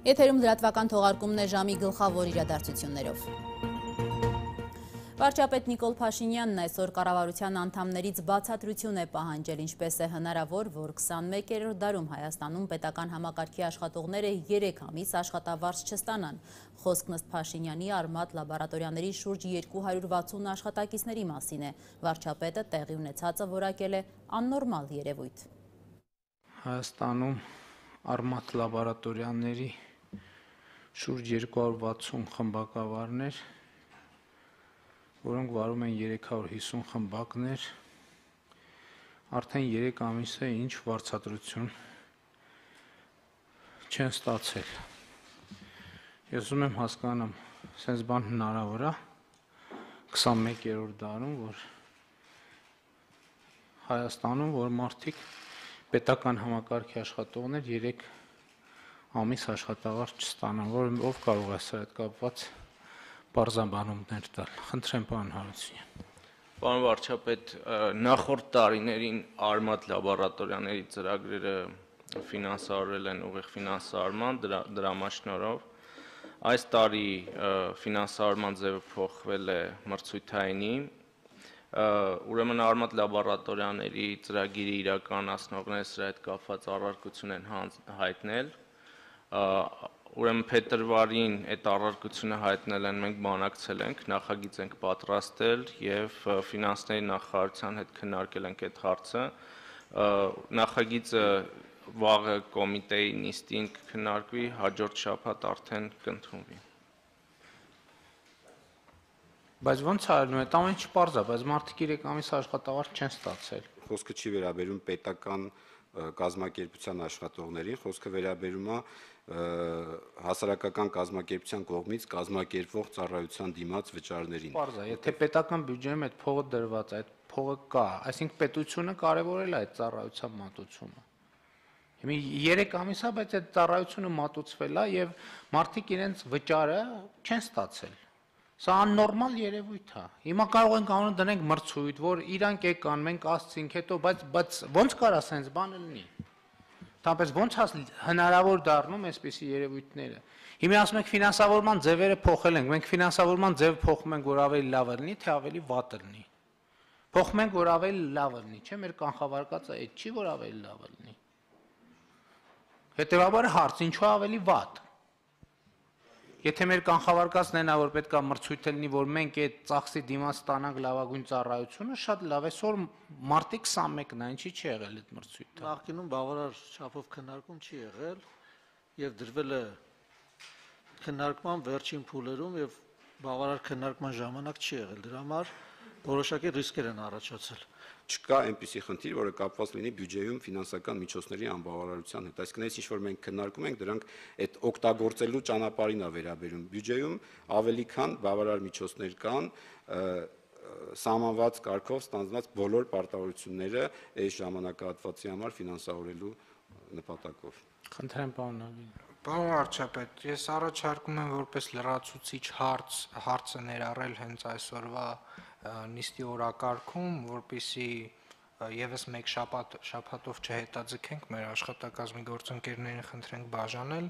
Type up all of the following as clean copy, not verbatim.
Եթերում լրատվական թողարկումն է ժամի գլխավոր իրադարձություններով։ Վարչապետ Նիկոլ Փաշինյանն այսօր կառավարության անդամներից բացատրություն է պահանջել, ինչպես է հնարավոր, որ 21-րդ դարում Հայաստանում պետական համակարգի աշխատողները 3 ամիս աշխատավարձ չստանան։ Խոսքն ըստ Փաշինյանի արմատ լաբորատորիաների շուրջ 260 աշխատակիցների մասին է։ Վարչապետը տեղի ունեցածը որակել է աննորմալ երևույթ։ Հայաստանում արմատ լաբորատորիաների շուրջ 260 խմբակավարներ, որոնք վարում են 350 խմբակներ, արդեն 3 ամիս է ինչ վարձատրություն չեն ստացել։ Ես ուզում եմ հասկանամ, սենց բան հնարավոր է 21-րդ դարում, որ Հայաստանում, որ մարդիկ պետական համակարգի աշխատողներ 3 ամիս աշխատավարձ չստանան, ով կարող է սա հետ կապված պարզաբանումներ տալ։ Խնդրեմ, պարոն Հարությունյան։ Պարոն վարչապետ, նախորդ տարիներին արմատ լաբորատորիաների ծրագրերը ֆինանսավորել են ուղիղ ֆինանսավորման դրամաշնորհով։ Այս տարի ֆինանսավորման ձևը փոխվել է մրցույթայինի։ Ուրեմն արմատ լաբորատորիաների ծրագիրը իրականացնողները սրա հետ կապված առարկություն են հայտնել։ Ուրեմն փետրվարին այդ առարկությունը հայտնել են, մենք բանակցել ենք, նախագիծ ենք պատրաստել եւ ֆինանսների նախարարության հետ քննարկել ենք այդ հարցը։ Նախագիծը վաղը կոմիտեի նիստին կքննարկվի, հաջորդ շաբաթ արդեն կընդունվի։ Բայց ո՞նց է այլնում, այդ ամեն ինչ պարզ է, բայց մարդիկ 3 ամիս աշխատավարձ չեն ստացել։ Խոսքը չի վերաբերում պետական կազմակերպության աշխատողներին, խոսքը վերաբերում է հասարակական կազմակերպության կողմից կազմակերպվող ծառայության դիմաց վճարներին։ Պարզ է, եթե պետական բյուջեում այդ փողը դրված է, այդ փողը կա, այսինքն պետությունը կարևորել է այդ ծառայության մատուցումը։ Հիմա 3 ամիս է, բայց այդ ծառայությունը մատուցվել է եւ մարդիկ իրենց վճարը չեն ստացել։ Սա աննորմալ երևույթ է։ Հիմա կարող ենք անուն դնենք մրցույթ, որ իրանք եկան, մենք ասցինք, հետո բայց ո՞նց կարա սենց բան լինի։ Տապես ո՞նց է հնարավոր դառնում այսպիսի երևույթները։ Հիմա ասում եք ֆինանսավորման ձևերը փոխել ենք, մենք ֆինանսավորման ձևը փոխում ենք, որ ավելի լավ լինի, թե ավելի վատ լինի։ Փոխում ենք, որ ավելի լավ լինի, չէ՞, մեր կանխավարկածը այդ չի, որ ավելի լավ լինի։ Հետևաբար հարց, ինչու ավելի վատ։ Եթե մեր կանխավարկածն են, որ պետք է մրցույթ լինի, որ մենք այդ ծախսի դիմաց ստանանք լավագույն ծառայությունը, շատ լավ, այսօր մարտի 21-ն է, ինչի չի եղել այդ մրցույթը։ Նախկինում բավարար չափով քննարկում չի եղել եւ դրվել է քննարկման վերջին փուլերում եւ բավարար քննարկման ժամանակ չի եղել։ Դրա համար որոշակի ռիսկեր են առաջացել։ Չկա այնպիսի խնդիր, որը կապված լինի բյուջեում ֆինանսական միջոցների անբավարարության հետ։ Այսինքն, ինչ որ մենք քննարկում ենք, դրանք այդ օգտագործելու ճանապարհին է վերաբերում։ Բյուջեում ավելի քան բավարար միջոցներ կան, սահմանված կարգով ստանձնված բոլոր պարտավորությունները այս ժամանակահատվածի համար ֆինանսավորելու նպատակով։ Խնդրեմ, պարոն Նավին։ Պարոն վարչապետ, ես առաջարկում եմ որպես լրացուցիչ հարցը ներառել հենց այսօրվա նիստի օրակարգում, որպեսզի եւս մեկ շաբաթով չհետաձգենք, մեր աշխատակազմի գործընկերներին խնդրենք բաժանել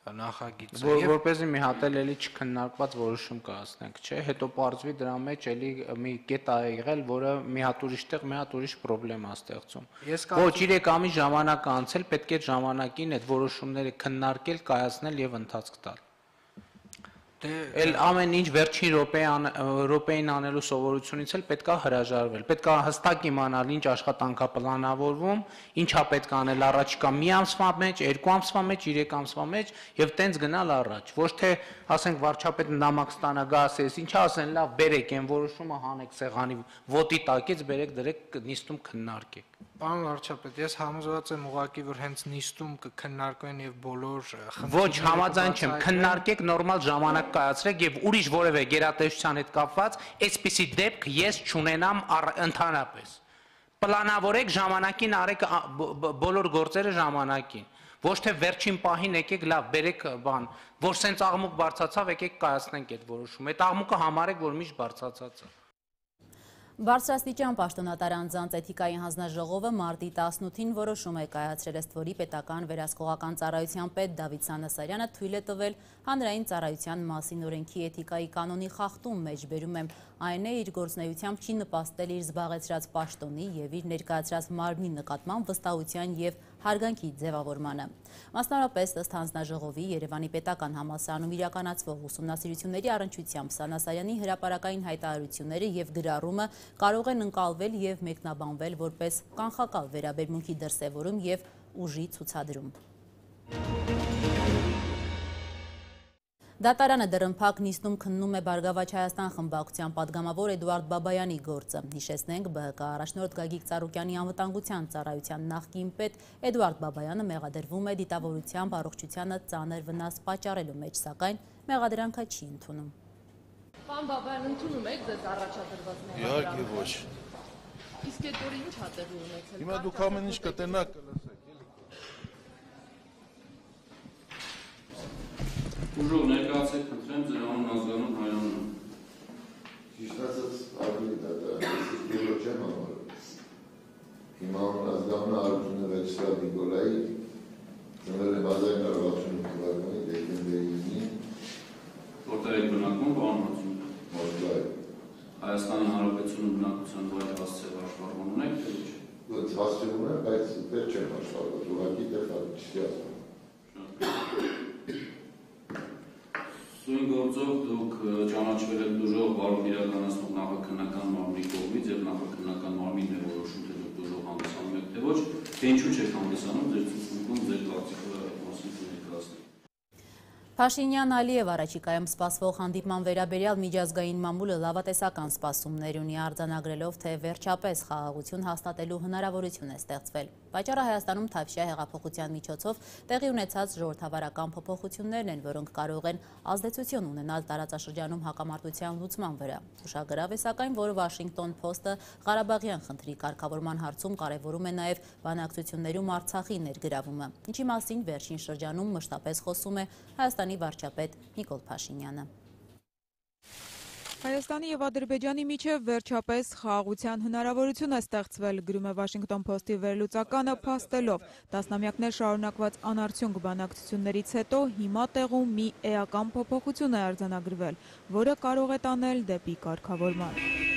նախագիծը, որպեսզի մի հատ էլի չքննարկված որոշում կայացնենք, չէ՞, հետո պարզվի դրա մեջ էլի մի կետ ա եղել, որը մի հատ ուրիշ տեղ մի հատ ուրիշ խնդրեմ է ստեղծում։ Ոչ 3 ամիս ժամանակ է անցել, պետք է ժամանակին այդ որոշումները քննարկել, կայացնել եւ ընթացք տալ։ Էլ ամեն ինչ վերջին րոպեին անելու սովորությունից էլ պետք է հրաժարվել։ Պետք է հստակ իմանալ ինչ աշխատանք է պլանավորվում, ինչա պետք է անել առաջիկա մի ամսվա մեջ, 2 ամսվա մեջ, 3 ամսվա մեջ եւ տենց գնալ առաջ։ Ոչ թե ասենք վարչապետը նամակ ստանա, գա ասես, ինչա ասեն, լավ, բերեք այն որոշումը հանեք սեղանի ոտի տակից, բերեք դրեք նիստում քննարկեք։ Պարոն վարչապետ, ես համոզված եմ ուղղակի, որ հենց նիստում կքննարկվեն եւ բոլոր խնդիրները։ Ոչ, համաձայն չեմ, քննարկեք, նորմալ ժամանակ կայացրեք եւ ուրիշ որևէ գերատեսչության հետ կապված այսպիսի դեպք ես չունենամ ընդհանրապես։ Պլանավորեք ժամանակին արեք բոլոր գործերը ժամանակին։ Ոչ թե վերջին պահին եկեք լավ բերեք բան, որ սենց աղմուկ բարձացավ, եկեք կայացնենք այդ որոշումը։ Այդ աղմուկը համարեք, որ միշտ բարձրացած է։ Բարձրաստիճան պաշտոնատար անձանց էթիկայի հանձնաժողովը մարտի 18-ին որոշում է կայացրել Էստվորի պետական վերահսկողական ծառայության պետ Դավիթ Սանասարյանը թույլ է տվել հանրային ծառայության մասին օրենքի էթիկայի կանոնի խախտում մեջբերում է այն է իր գործունեությամբ չի նպաստել իր զբաղեցրած պաշտոնի եւ իր ներկայացրած մարմնի նկատմամբ վստահության եւ հարգանքի ձևավորմանը։ Մասնավորապես ըստ հանձնաժողովի Երևանի պետական համալսարանում իրականացվող ուսումնասիրությունների առնչությամբ Սանասարյանի հրապարակային հայտարարությունները եւ գրառումը կարող են ընկալվել եւ մեկնաբանվել որպես կանխակալ վերաբերմունքի դրսեւորում եւ ուժի ցուցադրում։ Դատարանը դռնփակ նիստում քննում է Բարգավաճ Հայաստան խմբակցության падգամավոր Էդուարդ Բաբայանի գործը։ Հիշեցնենք, ԲՀԿ առաջնորդ Գագիկ Ծառուկյանի անվտանգության ծառայության նախկին պետ Էդուարդ Բաբայանը մեղադրվում է դիտավորությամբ առողջությանը ծանր վնաս պատճառելու մեջ, սակայն մեղադրանքը չի ընդունում։ Պարոն Բաբայան, ընդունում եք ձեզ առաջադրված մեղադրանքը։ Իհարկե ոչ։ Իսկ այդ օրը ինչ ա տեղի ունեցել։ Հիմա դուք ամեն ինչ կտենաք կլսեք, Ուժով ներկայացեք, խնդրեմ, ձեր անուն ազգանուն հայրենիք։ Ճիշտ ասած, ավելի դժվար չեմ համարում։ Իմ անուն ազգանունը Արութունը Վեչսլավ Նիկոլայի, ծնվել եմ 1965 թվականի դեկտեմբերի 9-ին։ Որտեղ եք բնակվում, պարոն Մածուն։ Մոսկվայում։ Հայաստանի Հանրապետությունում բնակության վայր հասցեով աշխարհում ունեք, թե ոչ։ Հասցեում եմ, բայց դեռ չեմ աշխարհում, ուղղակի դեռ չի ասում։ Սույն գործով դուք ճանաչվել եք դժոխ բարով իրականացնող նախաքննական մարմնի կողմից եւ նախաքննական մարմինն է որոշում թե դուք դժոխ հանդիսանում եք թե ոչ, թե ինչու չեք հանդիսանում, ձեր ցուցմունքում ձեր կարծիքը մասին ներկայացնեք։ Փաշինյան-Ալիև առաջիկայում սպասվող հանդիպման վերաբերյալ միջազգային մամուլը լավատեսական սպասումներ ունի, արձանագրելով, թե վերջապես խաղաղություն հաստատելու հնարավորություն է ստեղծվել։ Պատճառը Հայաստանում Թավշյա հեղափոխության միջոցով տեղի ունեցած ժողովրդավարական փոփոխություններն են, որոնք կարող են ազդեցություն ունենալ տարածաշրջանում հակամարտության լուծման վրա։ Ուշագրավ է սակայն, որ Washington Post-ը Ղարաբաղյան խնդրի կարգավորման հարցում կարևորում է նաև բանակցություններում Արցախի ներգրավումը, ինչի մասին վերջին շրջանում մշտապես խոսում է Հայաստանի վարչապետ Նիկոլ Փաշինյանը։ Հայաստանի և Ադրբեջանի միջև վերջապես խաղաղության հնարավորություն է ստեղծվել, գրում է Washington Post-ի վերլուծականը, փաստելով տասնամյակներ շարունակված անարդյունք բանակցություններից հետո հիմա տեղում մի էական փոփոխություն է արձանագրվել, որը կարող է տանել դեպի կարգավորման։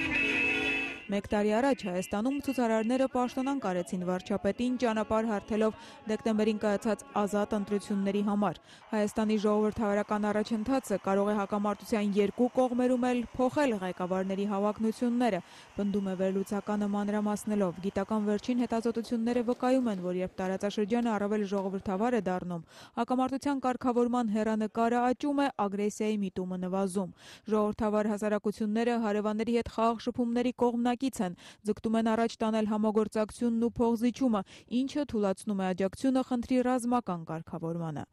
Մեկ տարի առաջ Հայաստանում ցուցարարները պաշտոնանկ արեցին վարչապետին ճանապարհ հարթելով դեկտեմբերին կայացած ազատ ընտրությունների համար։ Հայաստանի ժողովրդավարական առաջընթացը կարող է հակամարտության երկու կողմերում էլ փոխել ղեկավարների հավակնությունները, պնդում է վերլուծականը մանրամասնելով։ Գիտական վերջին հետազոտությունները վկայում են, որ երբ տարածաշրջանը առավել ժողովրդավար է դառնում, հակամարտության կարգավորման հեռանկարը աճում է, ագրեսիայի միտումը նվազում։ Ժողովրդավար հասարակությունները հարևանների հետ խաղաղ շփումների կողմնակից են, ձգտում են առաջ տանել համագործակցությունն ու փոխզիջումը, ինչը թուլացնում է աջակցությունը խնդրի ռազմական կարգավորմանը։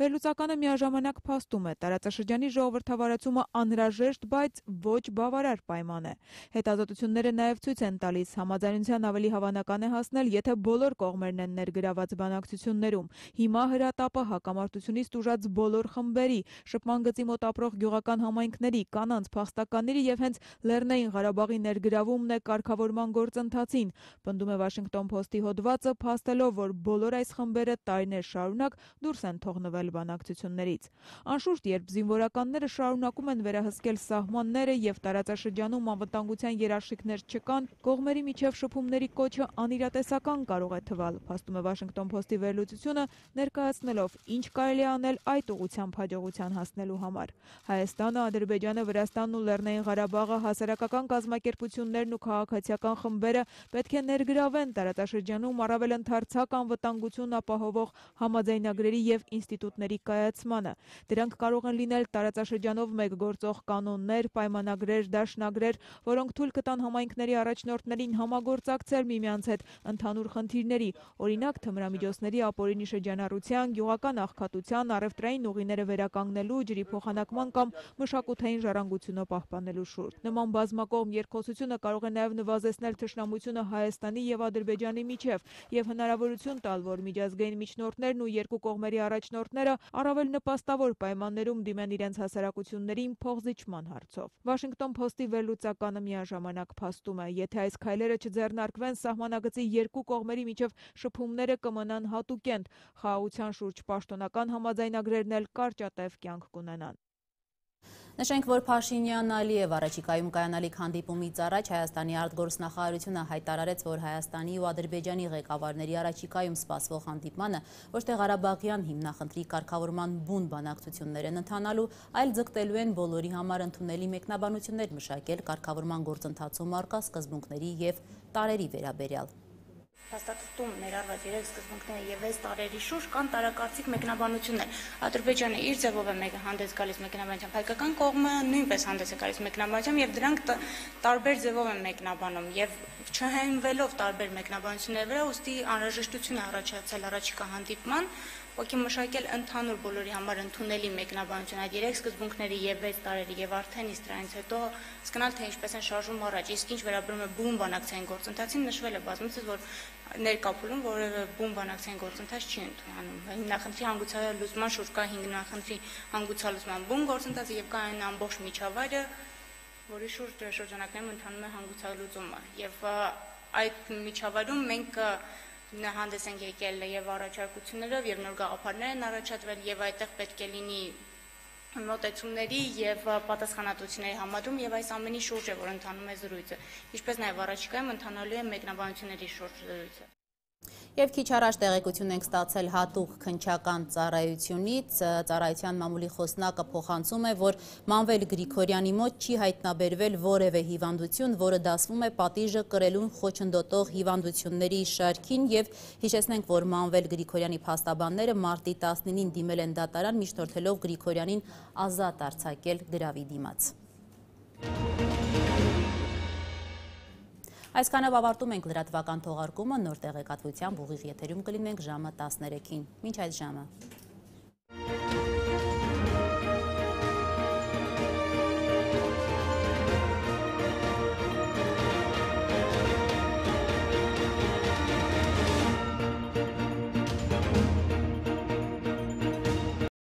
Վերլուծականը միաժամանակ փաստում է, տարածաշրջանի ժողովրդավարացումը անհրաժեշտ, բայց ոչ բավարար պայման է։ Հետազոտությունները նաև ցույց են տալիս, համաձայնության ավելի հավանական է հասնել, եթե բոլոր կողմերն են ներգրաված բանակցություններում։ Հիմա հրատապը հակամարտությունից տուժած բոլոր խմբերի, շփման գծի մոտ ապրող գյուղական համայնքների, կանանց, փախստականների եւ հենց Լեռնային Ղարաբաղի ներգրավումն է կարգավորման գործընթացին, պնդում է Washington Post-ի հոդվածը, փաստելով, որ բոլոր այս խմբերը տարիներ շարունակ դուրս են թողնվել բանակցություններից։ Անշուշտ, երբ զինվորականները շարունակում են վերահսկել սահմանները եւ տարածաշրջանում անվտանգության երաշխիքներ չկան, կողմերի միջև շփումների կոչը անիրատեսական կարող է թվալ, փաստում է Washington Post-ի վերլուծությունը, ներկայացնելով, ինչ կարելի է անել այդ ուղղությամբ հաջողության հասնելու համար։ Հայաստանը, Ադրբեջանը, Վրաստանն ու Լեռնային Ղարաբաղը, հասարակական կազմակերպություններն ու քաղաքացիական խմբերը պետք է ներգրավեն տարածաշրջանում առավել ընդարձակ անվտանգություն ապահովող համաձայնագրերի եւ ինստիտուտների կայացմանը։ Դրանք կարող են լինել տարածաշրջանով մեկ գործող կանոններ, պայմանագրեր, դաշնագրեր, որոնք թույլ կտան համայնքների առաջնորդներին համագործակցել միմյանց հետ ընդհանուր խնդիրների, օրինակ թմրամիջոցների ապօրինի շրջանառության, գյուղական աղքատության, առևտրային ուղիները վերականգնելու, ջրի փոխանակման կամ մշակութային ժառանգությունը պահպանելու շուրջ։ Նման բազմակողմ երկխոսությունը կարող է նաև նվազեցնել թշնամությունը Հայաստանի եւ Ադրբեջանի միջև եւ հնարավորություն տալ, որ միջազգային միջնորդներն ու երկու կողմերի առաջնորդները առավել նպաստավոր պայմաններում դիմեն իրենց հասարակություններին փոխզիջման հարցով։ Washington Post-ի վերլուծականը միաժամանակ փաստում է, եթե այս քայլերը չձեռնարկվեն, սահմանագծի երկու կողմերի միջև շփումները կմնան հատուկենտ, խաղաղության շուրջ պաշտոնական համաձայնագրերն էլ կարճատև կյանք կունենան։ Նշենք, որ Փաշինյան-Ալիև առաջիկայում կայանալիք հանդիպումից առաջ Հայաստանի արտգործնախարարությունը հայտարարեց, որ Հայաստանի ու Ադրբեջանի ղեկավարների առաջիկայում սպասվող հանդիպմանը ոչ թե Ղարաբաղյան հիմնախնդրի կարգավորման բուն բանակցություններ են ընթանալու, այլ ձգտելու են բոլորի համար ընդունելի մեկնաբանություններ մշակել կարգավորման գործընթացում առկա սկզբունքների եւ տարերի վերաբերյալ։ Հաստատում ներառված 3 սկզբունքները եւ 6 տարերի շուրջ կան տարակարծիք մեկնաբանություններ։ Ադրբեջանը իր ձևով է հանդես գալիս մեկնաբանությամբ, հայկական կողմը նույնպես հանդես է գալիս մեկնաբանությամբ եւ դրանք տարբեր ձևով են մեկնաբանում եւ չհենվելով տարբեր մեկնաբանությունների վրա, ուստի անհրաժեշտություն է առաջացել առաջիկա հանդիպման ուղղակի մշակել ընդհանուր բոլորի համար ընդունելի մեկնաբանություն այդ 3 սկզբունքների եւ 6 տարերի եւ արդեն իսկ դրանից հետո հասկանալ թե ինչպես են շարժում առաջ, իսկ ինչ վերաբերում է բուն բանակցային գործընթացին, նշվել է բազմիցս, որ ներկա փուլում որևէ բուն բանակցային գործընթաց չի ընդունանում։ Հիմնախնդրի հանգուցալուծման շուրջ կա հիմնախնդրի հանգուցալուծման բուն գործընթացը եւ կա այն ամբողջ միջավայրը, որի շուրջ շրջանակներում ընթանում է հանգուցալուծումը եւ այդ միջավայրում մենք հանդես ենք եկել եւ առաջարկություններով եւ նոր գաղափարներ են առաջադրվել եւ այդտեղ պետք է լինի մոտեցումների եւ պատասխանատվությունների համադրում եւ այս ամենի շուրջ է որ ընթանում է զրույցը, ինչպես նաեւ առաջիկայում ընթանալու է մեկնաբանությունների շուրջ զրույցը։ Եվ քիչ առաջ տեղեկություն ենք ստացել հատուկ քննչական ծառայությունից, ծառայության մամուլի խոսնակը փոխանցում է, որ Մանվել Գրիգորյանի մոտ չի հայտնաբերվել որևէ հիվանդություն, որը դասվում է պատիժը կրելուն խոչընդոտող հիվանդությունների շարքին եւ հիշեցնենք, որ Մանվել Գրիգորյանի փաստաբանները մարտի 19-ին դիմել են դատարան, միջնորդելով Գրիգորյանին ազատ արձակել գրավի դիմաց։ Այսքանով ավարտում ենք լրատվական թողարկումը, նոր տեղեկատվությամբ ուղիղ եթերում կլինենք ժամը 13-ին։ Մինչ այդ ժամը։